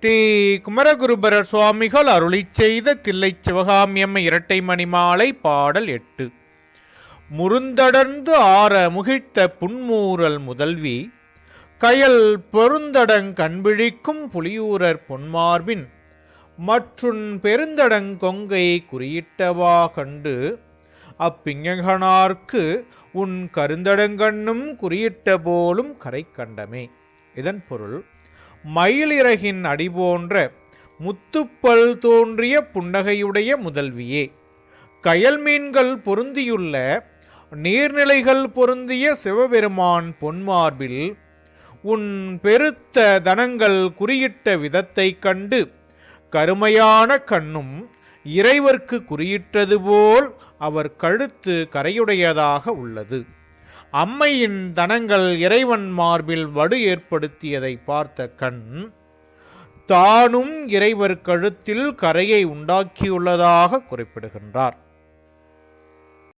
ஸ்ரீ குமரகுருபரர் சுவாமிகள் அருளிச் செய்த தில்லைச் சிவகாமியம்மை இரட்டை மணிமாலை பாடல் 8. முருந்தடர்ந்து ஆற முகிழ்த்த புன்மூரல் முதல்வி கயல் பொருந்தடங் கண்பிழிக்கும் புலியூரர் பொன்மார்பின் மற்றுன் பெருந்தடங் கொங்கை குறியிட்டவா கண்டு அப்பிஞகனார்க்கு உன் கருந்தடங்கண்ணும் குறியிட்ட போலும் கரை கண்டமே. இதன் பொருள், மயிலிறகின் அடிபோன்ற முத்துப்பல் தோன்றிய புன்னகையுடைய முதல்வியே, கயல் மீன்கள் பொருந்தியுள்ள நீர்நிலைகள் பொருந்திய சிவபெருமான் பொன்மார்பில் உன் பெருத்த தனங்கள் குறியிட்ட விதத்தை கண்டு கருமையான கண்ணும் இறைவர்க்கு குறியிட்டது போல் அவர் கழுத்து கரையுடையதாக உள்ளது. அம்மையின் தனங்கள் இறைவன் மார்பில் வடு ஏற்படுத்தியதை பார்த்த கண் தானும் இறைவர் கழுத்தில் கரையை உண்டாக்கியுள்ளதாக குறிப்பிடுகின்றார்.